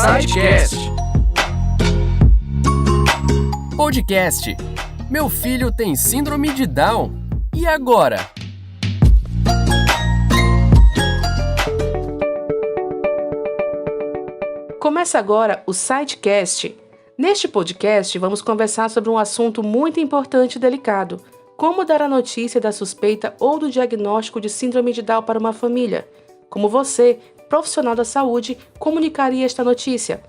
SciCast. Podcast. Meu filho tem síndrome de Down. E agora? Começa agora o SciCast. Neste podcast, vamos conversar sobre um assunto muito importante e delicado: como dar a notícia da suspeita ou do diagnóstico de síndrome de Down para uma família. Como você, profissional da saúde, comunicaria esta notícia?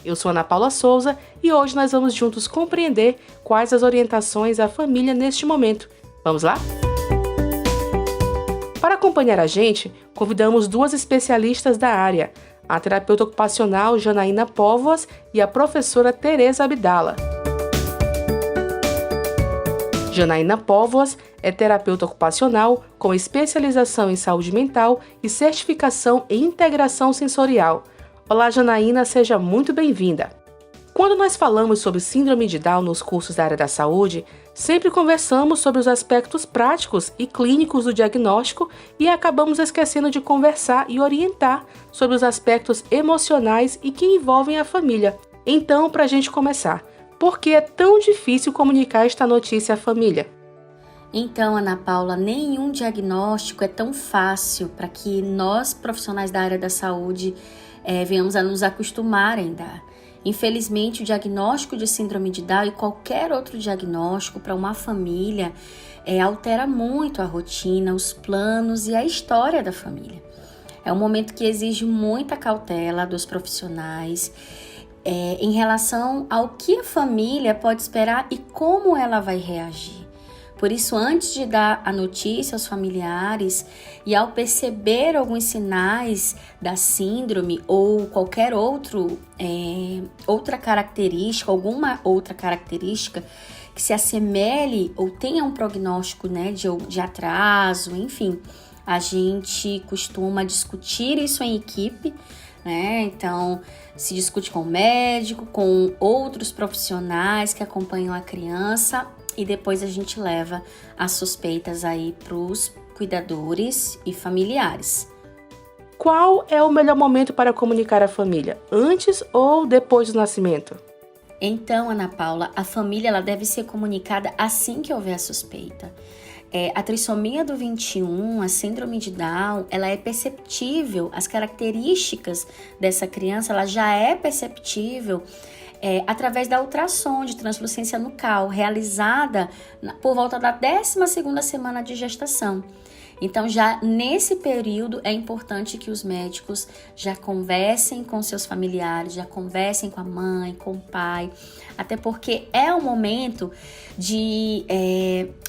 Eu sou Ana Paula Souza e hoje nós vamos juntos compreender quais as orientações à família neste momento. Vamos lá? Para acompanhar a gente, convidamos duas especialistas da área: a terapeuta ocupacional Janaína Póvoas e a professora Tereza Abdala. Janaína Póvoas é terapeuta ocupacional com especialização em saúde mental e certificação em integração sensorial. Olá, Janaína, seja muito bem-vinda. Quando nós falamos sobre síndrome de Down nos cursos da área da saúde, sempre conversamos sobre os aspectos práticos e clínicos do diagnóstico e acabamos esquecendo de conversar e orientar sobre os aspectos emocionais e que envolvem a família. Então, para a gente começar, por que é tão difícil comunicar esta notícia à família? Então, Ana Paula, nenhum diagnóstico é tão fácil para que nós, profissionais da área da saúde, venhamos a nos acostumar a dar. Infelizmente, o diagnóstico de síndrome de Down e qualquer outro diagnóstico para uma família altera muito a rotina, os planos e a história da família. É um momento que exige muita cautela dos profissionais em relação ao que a família pode esperar e como ela vai reagir. Por isso, antes de dar a notícia aos familiares e ao perceber alguns sinais da síndrome ou qualquer outra característica, alguma outra característica que se assemelhe ou tenha um prognóstico, de atraso, enfim, a gente costuma discutir isso em equipe, Então, se discute com o médico, com outros profissionais que acompanham a criança e depois a gente leva as suspeitas aí para os cuidadores e familiares. Qual é o melhor momento para comunicar à família? Antes ou depois do nascimento? Então, Ana Paula, a família ela deve ser comunicada assim que houver a suspeita. A trissomia do 21, a síndrome de Down, ela é perceptível, as características dessa criança, ela já é perceptível através da ultrassom de translucência nucal, realizada por volta da 12ª semana de gestação. Então, já nesse período, é importante que os médicos já conversem com seus familiares, já conversem com a mãe, com o pai, até porque é um momento de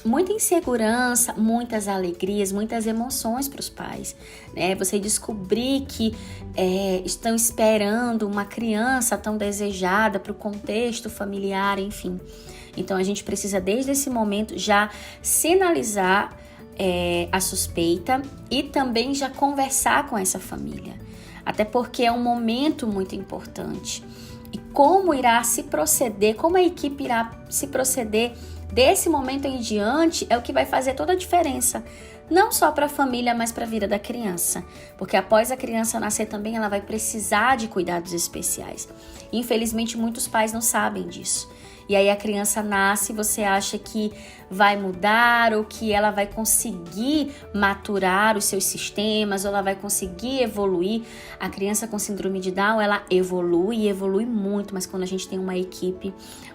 muita insegurança, muitas alegrias, muitas emoções para os pais, Você descobrir que estão esperando uma criança tão desejada para o contexto familiar, enfim. Então, a gente precisa, desde esse momento, já sinalizar a suspeita e também já conversar com essa família, até porque é um momento muito importante. E como irá se proceder, como a equipe irá se proceder desse momento em diante é o que vai fazer toda a diferença, não só para a família, mas para a vida da criança, porque após a criança nascer também ela vai precisar de cuidados especiais. Infelizmente, muitos pais não sabem disso. E aí a criança nasce e você acha que vai mudar ou que ela vai conseguir maturar os seus sistemas ou ela vai conseguir evoluir. A criança com síndrome de Down, ela evolui e evolui muito, mas quando a gente tem uma equipe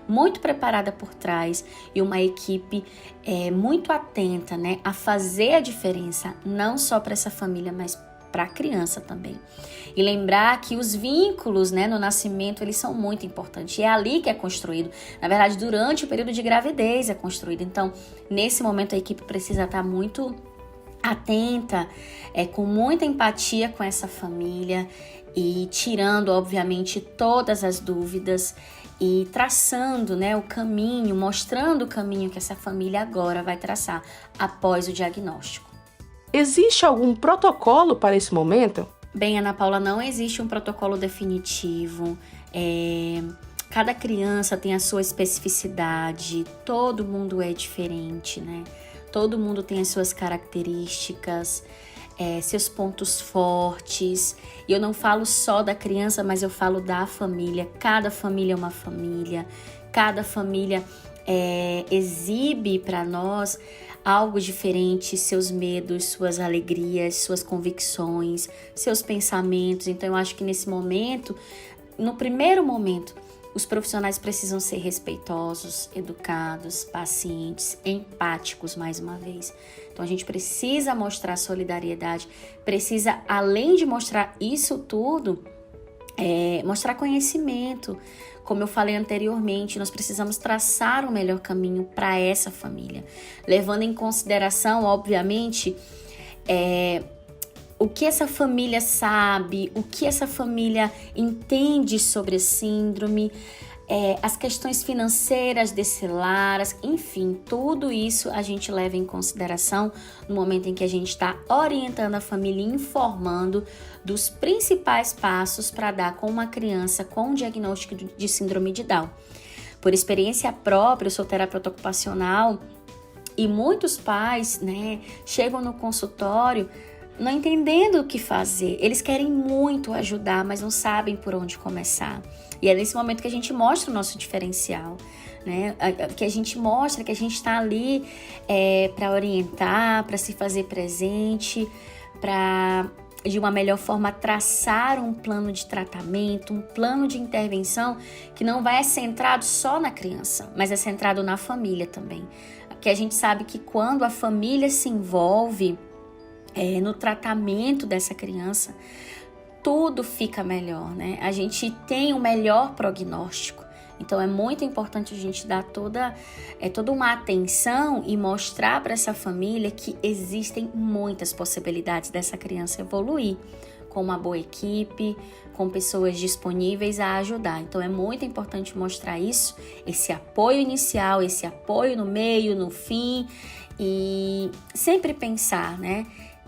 muito preparada por trás e uma equipe muito atenta, a fazer a diferença, não só para essa família, mas para a criança também. E lembrar que os vínculos, no nascimento, eles são muito importantes. E é ali que é construído. Na verdade, durante o período de gravidez é construído. Então, nesse momento, a equipe precisa estar muito atenta, com muita empatia com essa família e tirando, obviamente, todas as dúvidas e traçando, o caminho, mostrando o caminho que essa família agora vai traçar após o diagnóstico. Existe algum protocolo para esse momento? Bem, Ana Paula, não existe um protocolo definitivo. Cada criança tem a sua especificidade, todo mundo é diferente, Todo mundo tem as suas características. seus pontos fortes. E eu não falo só da criança, mas eu falo da família. Cada família é uma família, cada família exibe para nós algo diferente, seus medos, suas alegrias, suas convicções, seus pensamentos. Então eu acho que nesse momento, no primeiro momento, os profissionais precisam ser respeitosos, educados, pacientes, empáticos, mais uma vez. Então a gente precisa mostrar solidariedade, precisa, além de mostrar isso tudo, mostrar conhecimento. Como eu falei anteriormente, nós precisamos traçar o melhor caminho para essa família, levando em consideração, obviamente, o que essa família sabe, o que essa família entende sobre a síndrome, as questões financeiras desse lar, enfim, tudo isso a gente leva em consideração no momento em que a gente está orientando a família e informando dos principais passos para dar com uma criança com diagnóstico de síndrome de Down. Por experiência própria, eu sou terapeuta ocupacional e muitos pais, chegam no consultório não entendendo o que fazer. Eles querem muito ajudar, mas não sabem por onde começar. E é nesse momento que a gente mostra o nosso diferencial, que a gente mostra que a gente está ali para orientar, para se fazer presente, para, de uma melhor forma, traçar um plano de tratamento, um plano de intervenção que não vai ser centrado só na criança, mas é centrado na família também. Que a gente sabe que quando a família se envolve no tratamento dessa criança, tudo fica melhor, A gente tem o melhor prognóstico. Então é muito importante a gente dar toda uma atenção e mostrar para essa família que existem muitas possibilidades dessa criança evoluir com uma boa equipe, com pessoas disponíveis a ajudar. Então é muito importante mostrar isso, esse apoio inicial, esse apoio no meio, no fim, e sempre pensar,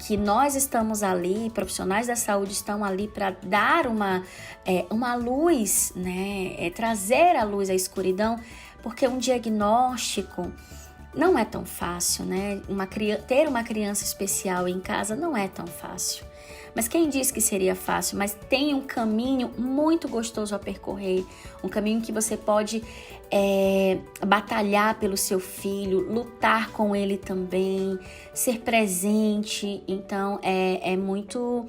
que nós estamos ali, profissionais da saúde estão ali para dar uma luz, trazer a luz à escuridão, porque um diagnóstico não é tão fácil, ter uma criança especial em casa não é tão fácil. Mas quem disse que seria fácil? Mas tem um caminho muito gostoso a percorrer, um caminho que você pode batalhar pelo seu filho, lutar com ele também, ser presente. Então é muito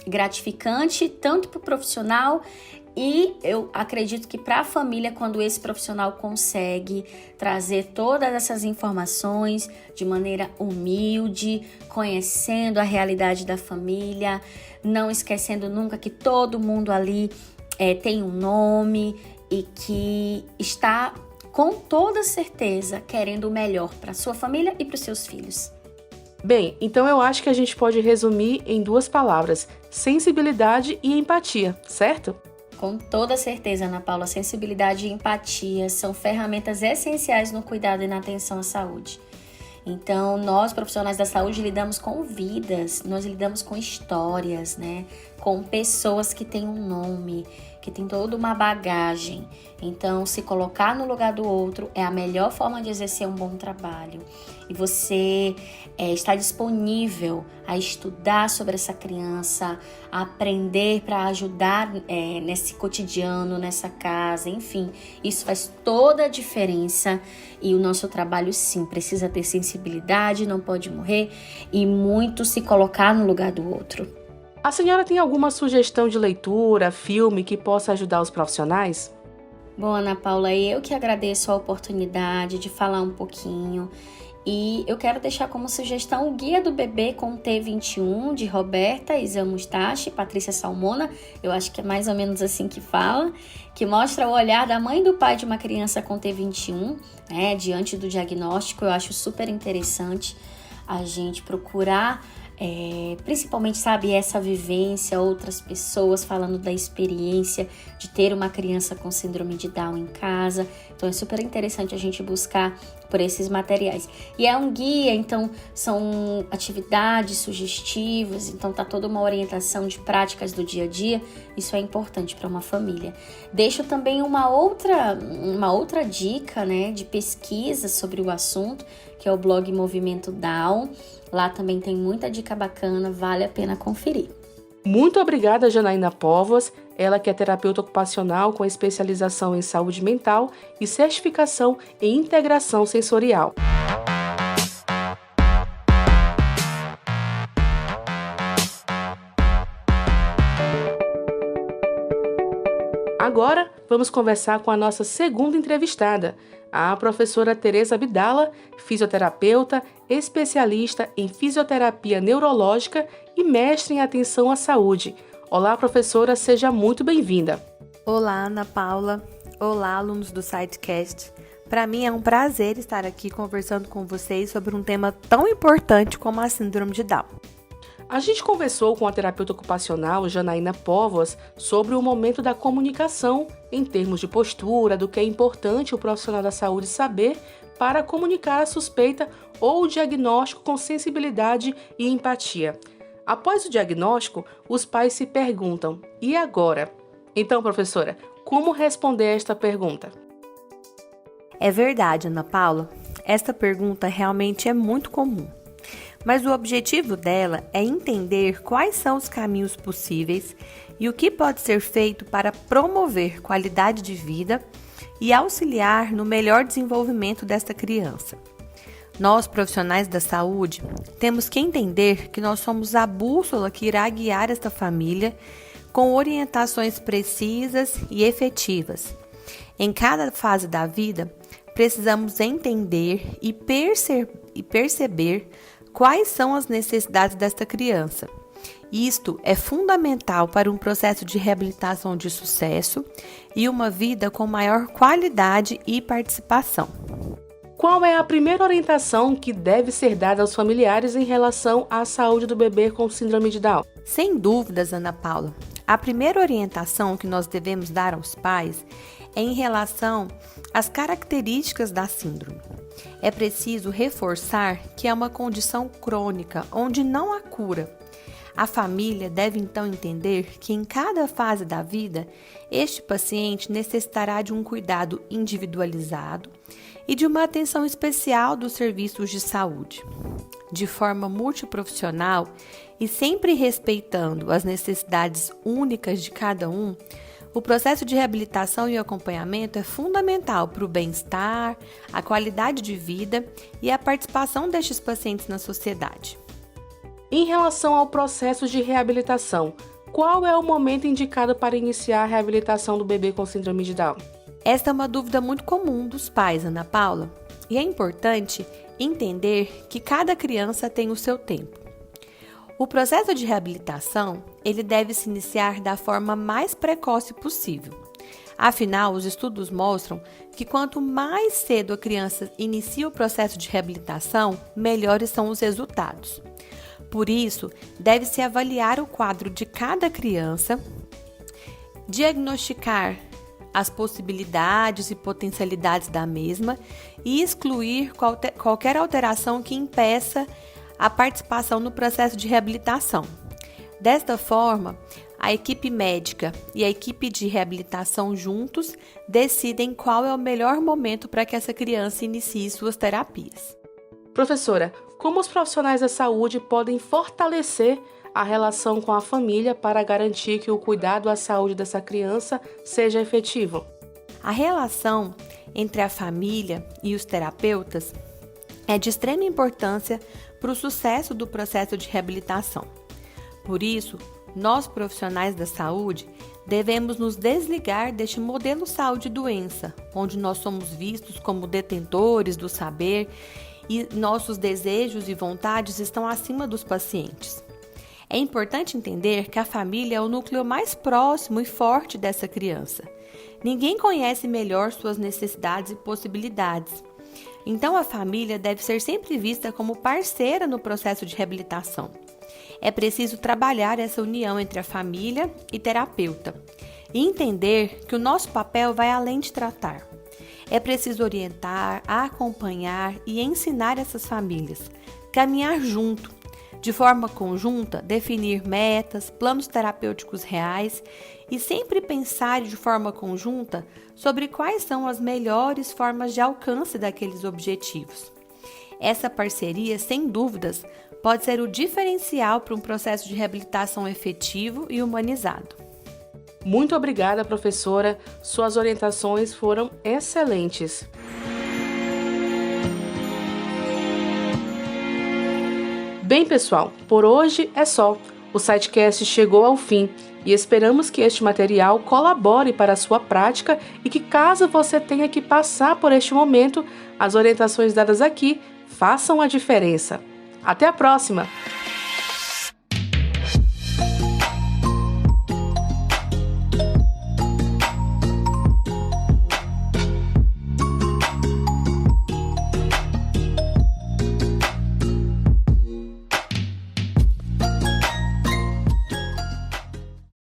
gratificante, tanto para o profissional, e eu acredito que para a família, quando esse profissional consegue trazer todas essas informações de maneira humilde, conhecendo a realidade da família, não esquecendo nunca que todo mundo ali tem um nome e que está com toda certeza querendo o melhor para a sua família e para os seus filhos. Bem, então eu acho que a gente pode resumir em 2 palavras: sensibilidade e empatia, certo? Com toda certeza, Ana Paula, sensibilidade e empatia são ferramentas essenciais no cuidado e na atenção à saúde. Então, nós, profissionais da saúde, lidamos com vidas, nós lidamos com histórias, com pessoas que têm um nome, que têm toda uma bagagem. Então, se colocar no lugar do outro é a melhor forma de exercer um bom trabalho. E você está disponível a estudar sobre essa criança, a aprender para ajudar nesse cotidiano, nessa casa, enfim. Isso faz toda a diferença e o nosso trabalho, sim, precisa ter sensibilidade, não pode morrer e muito se colocar no lugar do outro. A senhora tem alguma sugestão de leitura, filme que possa ajudar os profissionais? Bom, Ana Paula, eu que agradeço a oportunidade de falar um pouquinho. E eu quero deixar como sugestão o Guia do Bebê com T21, de Roberta Isa Mustache, Patrícia Salmona, eu acho que é mais ou menos assim que fala, que mostra o olhar da mãe e do pai de uma criança com T21, diante do diagnóstico. Eu acho super interessante a gente procurar, principalmente, essa vivência, outras pessoas falando da experiência de ter uma criança com síndrome de Down em casa, Então é super interessante a gente buscar por esses materiais. E é um guia, então são atividades sugestivas, então tá toda uma orientação de práticas do dia a dia. Isso é importante para uma família. Deixo também uma outra dica, né, de pesquisa sobre o assunto, que é o blog Movimento Down. Lá também tem muita dica bacana, vale a pena conferir. Muito obrigada, Janaína Póvoas, ela que é terapeuta ocupacional com especialização em saúde mental e certificação em integração sensorial. Agora, vamos conversar com a nossa segunda entrevistada, a professora Tereza Abdala, fisioterapeuta, especialista em fisioterapia neurológica e mestre em atenção à saúde. Olá, professora, seja muito bem-vinda. Olá, Ana Paula. Olá, alunos do SiteCast. Para mim é um prazer estar aqui conversando com vocês sobre um tema tão importante como a síndrome de Down. A gente conversou com a terapeuta ocupacional Janaína Póvoas sobre o momento da comunicação em termos de postura, do que é importante o profissional da saúde saber para comunicar a suspeita ou o diagnóstico com sensibilidade e empatia. Após o diagnóstico, os pais se perguntam: e agora? Então, professora, como responder a esta pergunta? É verdade, Ana Paula. Esta pergunta realmente é muito comum. Mas o objetivo dela é entender quais são os caminhos possíveis e o que pode ser feito para promover qualidade de vida e auxiliar no melhor desenvolvimento desta criança. Nós, profissionais da saúde, temos que entender que nós somos a bússola que irá guiar esta família com orientações precisas e efetivas. Em cada fase da vida, precisamos entender e perceber quais são as necessidades desta criança. Isto é fundamental para um processo de reabilitação de sucesso e uma vida com maior qualidade e participação. Qual é a primeira orientação que deve ser dada aos familiares em relação à saúde do bebê com síndrome de Down? Sem dúvidas, Ana Paula, a primeira orientação que nós devemos dar aos pais é em relação às características da síndrome. É preciso reforçar que é uma condição crônica, onde não há cura. A família deve então entender que em cada fase da vida, este paciente necessitará de um cuidado individualizado e de uma atenção especial dos serviços de saúde. De forma multiprofissional e sempre respeitando as necessidades únicas de cada um, o processo de reabilitação e acompanhamento é fundamental para o bem-estar, a qualidade de vida e a participação destes pacientes na sociedade. Em relação ao processo de reabilitação, qual é o momento indicado para iniciar a reabilitação do bebê com síndrome de Down? Esta é uma dúvida muito comum dos pais, Ana Paula, e é importante entender que cada criança tem o seu tempo. O processo de reabilitação, ele deve se iniciar da forma mais precoce possível. Afinal, os estudos mostram que quanto mais cedo a criança inicia o processo de reabilitação, melhores são os resultados. Por isso, deve-se avaliar o quadro de cada criança, diagnosticar as possibilidades e potencialidades da mesma e excluir qualquer alteração que impeça a participação no processo de reabilitação. Desta forma, a equipe médica e a equipe de reabilitação juntos decidem qual é o melhor momento para que essa criança inicie suas terapias. Professora, como os profissionais da saúde podem fortalecer a relação com a família para garantir que o cuidado à saúde dessa criança seja efetivo? A relação entre a família e os terapeutas é de extrema importância para o sucesso do processo de reabilitação. Por isso, nós profissionais da saúde devemos nos desligar deste modelo saúde-doença, onde nós somos vistos como detentores do saber e nossos desejos e vontades estão acima dos pacientes. É importante entender que a família é o núcleo mais próximo e forte dessa criança. Ninguém conhece melhor suas necessidades e possibilidades. Então, a família deve ser sempre vista como parceira no processo de reabilitação. É preciso trabalhar essa união entre a família e terapeuta e entender que o nosso papel vai além de tratar. É preciso orientar, acompanhar e ensinar essas famílias, caminhar junto, de forma conjunta, definir metas, planos terapêuticos reais e sempre pensar de forma conjunta sobre quais são as melhores formas de alcance daqueles objetivos. Essa parceria, sem dúvidas, pode ser o diferencial para um processo de reabilitação efetivo e humanizado. Muito obrigada, professora. Suas orientações foram excelentes. Bem, pessoal, por hoje é só. O SiteCast chegou ao fim e esperamos que este material colabore para a sua prática e que, caso você tenha que passar por este momento, as orientações dadas aqui façam a diferença. Até a próxima!